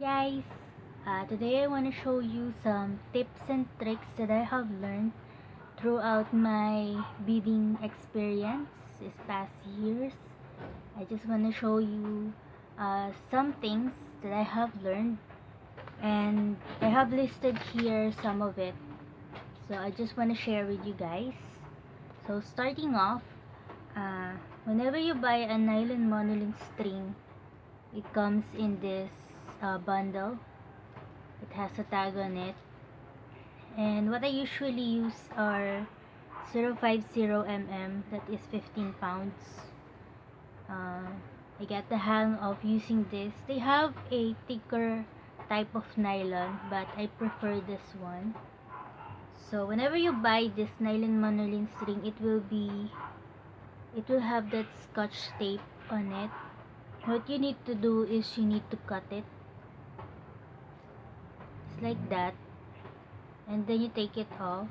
Guys, today I want to show you some tips and tricks that I have learned throughout my beading experience this past years. I just want to show you some things that I have learned, and I have listed here some of it, so I just want to share with you guys. So starting off, uh, whenever you buy a nylon monoline string, it comes in this bundle. It has a tag on it, and what I usually use are 050 that is 15 pounds. I get the hang of using this. They have a thicker type of nylon, but I prefer this one. So whenever you buy this nylon monoline string, it will have that scotch tape on it. What you need to do is you need to cut it just like that, and then you take it off.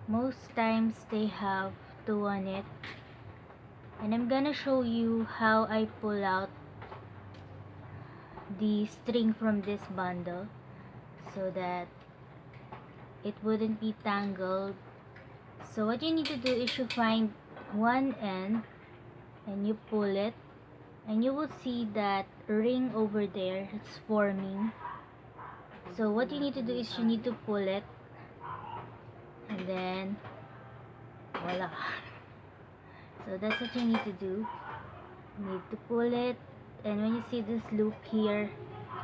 Most times they have two on it, and I'm gonna show you how I pull out the string from this bundle so that it wouldn't be tangled. So what you need to do is you find one end and you pull it, and you will see that ring over there. It's forming. So what you need to do is you need to pull it, and then voila. So that's what you need to do. You need to pull it, and when you see this loop here,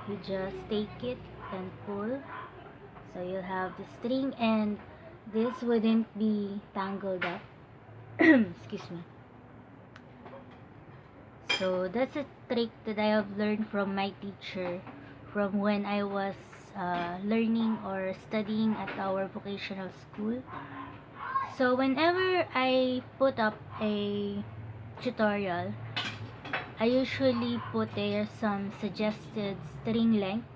you just take it and pull. So you'll have the string, and this wouldn't be tangled up. Excuse me. So that's a trick that I have learned from my teacher from when I was learning or studying at our vocational school. So whenever I put up a tutorial, I usually put there some suggested string length.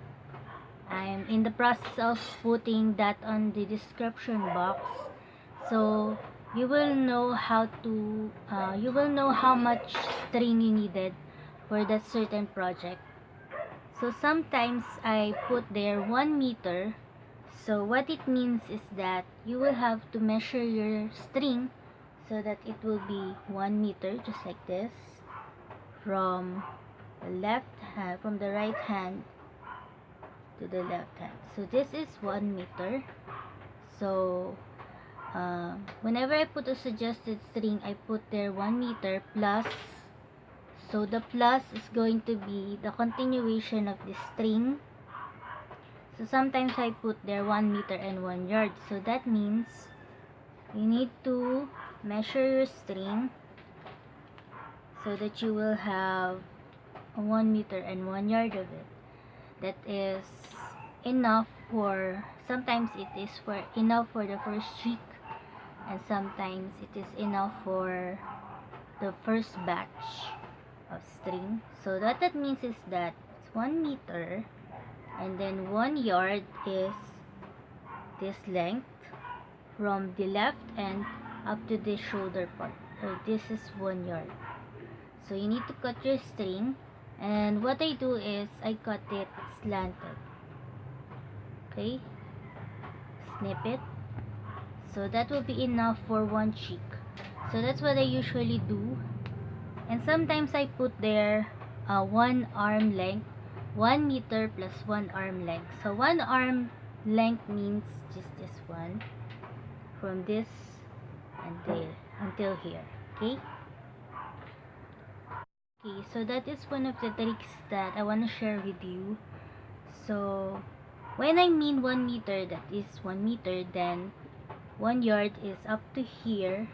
I'm in the process of putting that on the description box, so you will know how much string you needed for that certain project. So sometimes I put there 1 meter. So what it means is that you will have to measure your string so that it will be 1 meter, just like this, from the right hand to the left hand. So this is 1 meter. So whenever I put a suggested string, I put there 1 meter plus. So the plus is going to be the continuation of the string. So sometimes I put there 1 meter and 1 yard. So that means you need to measure your string so that you will have 1 meter and 1 yard of it. That is enough for, sometimes it is enough for the first cheek, and sometimes it is enough for the first batch of string. So what that means is that it's 1 meter, and then 1 yard is this length from the left end up to the shoulder part. So this is 1 yard. So you need to cut your string, and what I do is I cut it slanted. Okay, snip it. So that will be enough for 1 cheek. So that's what I usually do. And sometimes I put there 1 arm length, 1 meter plus 1 arm length. So 1 arm length means just this one, from this until here. Okay. Okay, so that is one of the tricks that I want to share with you. So when I mean 1 meter, that is 1 meter, then 1 yard is up to here,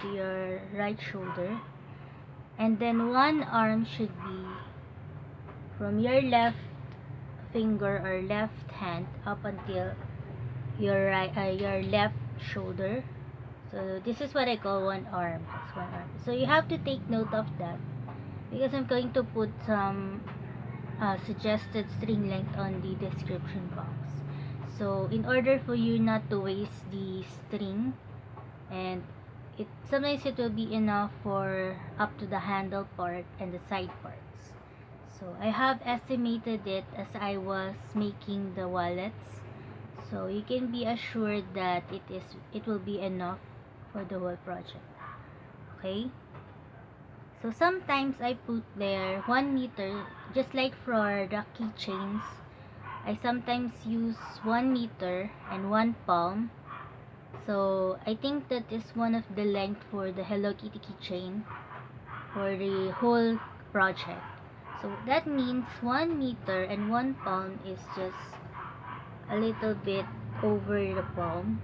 to your right shoulder, and then 1 arm should be from your left finger or left hand up until your left shoulder. So this is what I call 1 arm. That's 1 arm. So you have to take note of that, because I'm going to put some suggested string length on the description box. So in order for you not to waste the string, and sometimes it will be enough for up to the handle part and the side parts. So I have estimated it as I was making the wallets, so you can be assured that it will be enough for the whole project. Okay, so sometimes I put there 1 meter, just like for the keychains. I sometimes use 1 meter and 1 palm. So I think that is one of the length for the Hello Kitty keychain for the whole project. So that means 1 meter and 1 palm is just a little bit over the palm,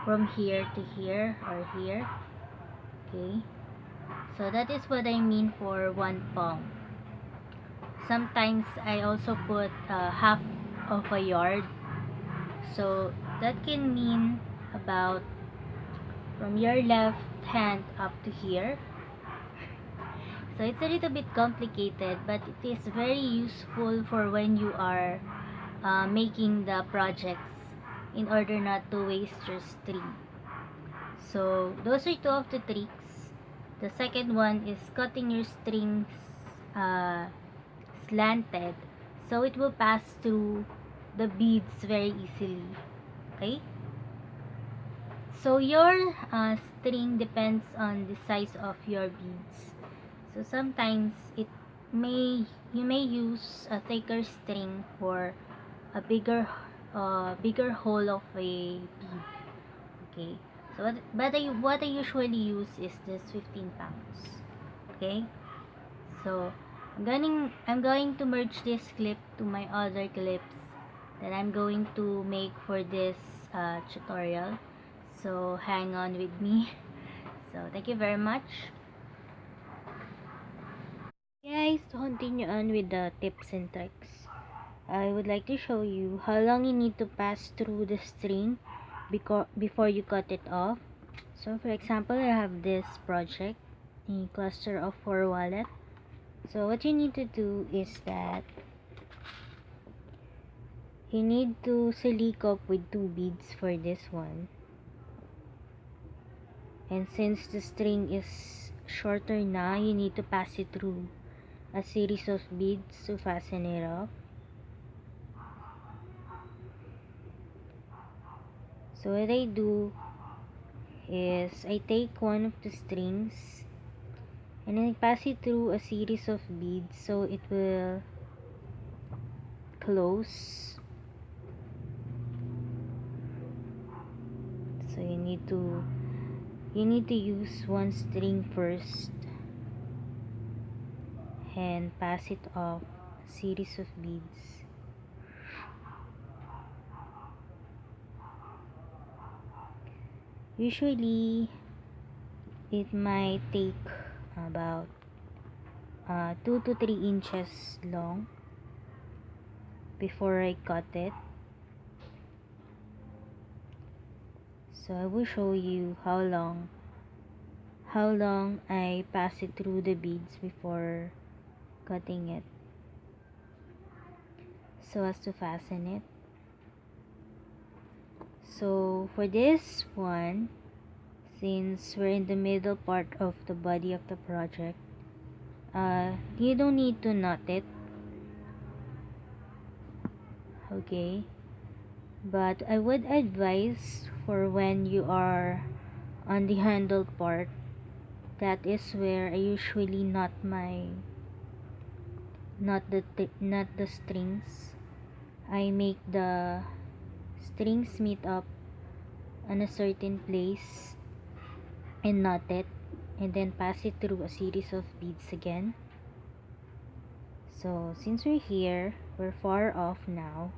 from here to here or here. Okay, so that is what I mean for 1 palm. Sometimes I also put half of a yard, so that can mean about from your left hand up to here. So it's a little bit complicated, but it is very useful for when you are making the projects in order not to waste your string. So those are two of the tricks. The second one is cutting your strings uh, slanted, so it will pass through the beads very easily. Okay, so your string depends on the size of your beads. So sometimes you may use a thicker string for a bigger hole of a bead. Okay, so what I usually use is this 15 pounds. Okay, so I'm going to merge this clip to my other clips that I'm going to make for this tutorial. So hang on with me. So thank you very much, guys. To continue on with the tips and tricks, I would like to show you how long you need to pass through the string before you cut it off. So for example, I have this project, a cluster of 4 wallet. So what you need to do is that you need to silicone up with 2 beads for this one. And since the string is shorter now, you need to pass it through a series of beads to fasten it off. So what I do is I take one of the strings and I pass it through a series of beads so it will close. So you need to use one string first and pass it off a series of beads. Usually it might take about 2 to 3 inches long before I cut it. So I will show you how long I pass it through the beads before cutting it so as to fasten it. So for this one, since we're in the middle part of the body of the project, you don't need to knot it, okay? But I would advise for when you are on the handle part, that is where I usually knot the strings. I make the strings meet up on a certain place and knot it, and then pass it through a series of beads again. So since we're here, we're far off now,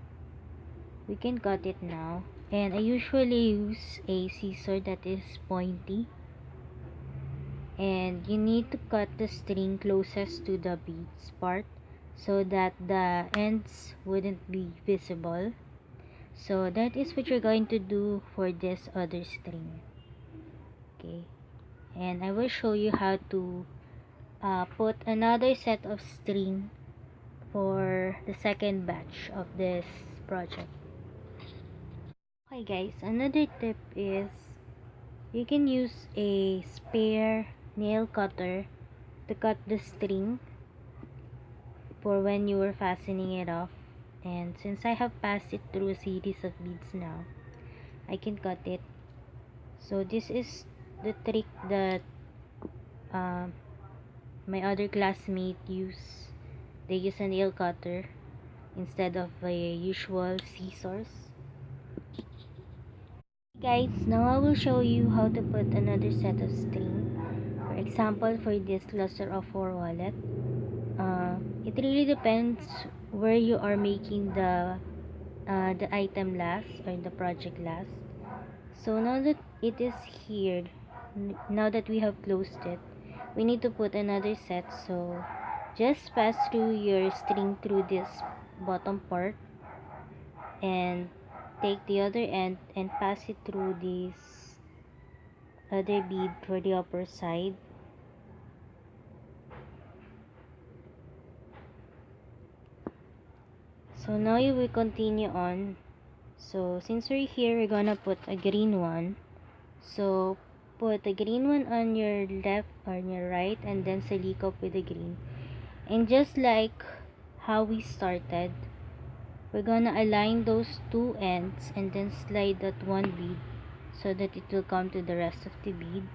we can cut it now. And I usually use a scissor that is pointy, and you need to cut the string closest to the beads part so that the ends wouldn't be visible. So that is what you're going to do for this other string. Okay, and I will show you how to put another set of string for the second batch of this project. Okay guys, another tip is you can use a spare nail cutter to cut the string. for when you were fastening it off. And since I have passed it through a series of beads now, I can cut it. So this is the trick that uh, my other classmate use. They use a nail cutter instead of a usual scissors. Guys, now I will show you how to put another set of string. For example, for this cluster of 4 wallet, it really depends where you are making the item last or the project last. So now that it is here, now that we have closed it, we need to put another set. So just pass through your string through this bottom part and take the other end and pass it through this other bead for the upper side. So now you will continue on. So since we're here, we're gonna put a green one. So put the green one on your left or on your right, and then silicop with the green. And just like how we started, we're gonna align those two ends and then slide that one bead so that it will come to the rest of the bead,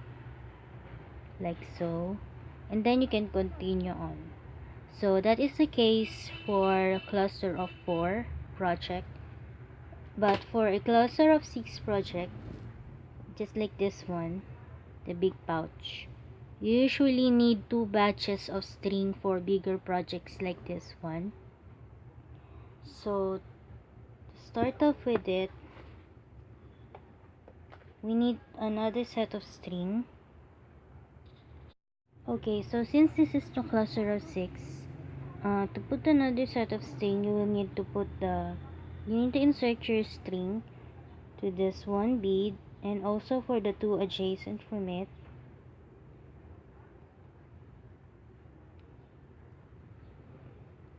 like so. And then you can continue on. So that is the case for a cluster of 4 project. But for a cluster of 6 project, just like this one, the big pouch, you usually need 2 batches of string for bigger projects like this one. So to start off with it, we need another set of string. Okay, so since this is the cluster of 6, to put another set of string, you need to insert your string to this one bead, and also for the 2 adjacent from it.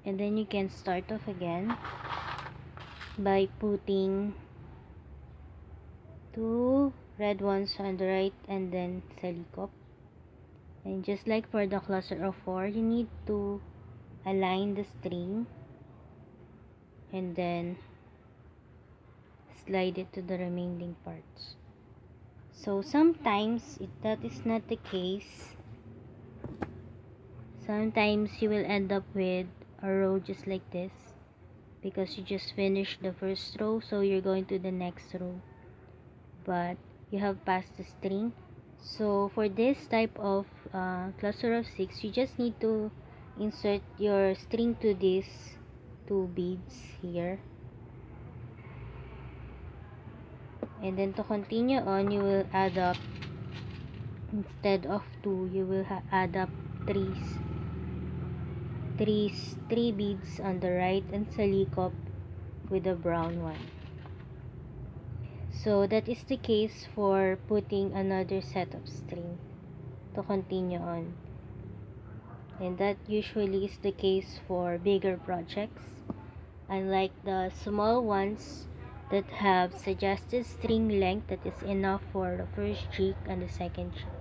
And then you can start off again by putting 2 red ones on the right and then silicop. And just like for the cluster of 4, you need to align the string and then slide it to the remaining parts. So sometimes that is not the case. Sometimes you will end up with a row just like this because you just finished the first row, so you're going to the next row, but you have passed the string. So for this type of cluster of 6, you just need to insert your string to these 2 beads here, and then to continue on, you will add up, instead of 2, you will add up 3 beads on the right and silicop with the brown one. So that is the case for putting another set of string to continue on, and that usually is the case for bigger projects, unlike the small ones that have suggested string length that is enough for the first jig and the second jig.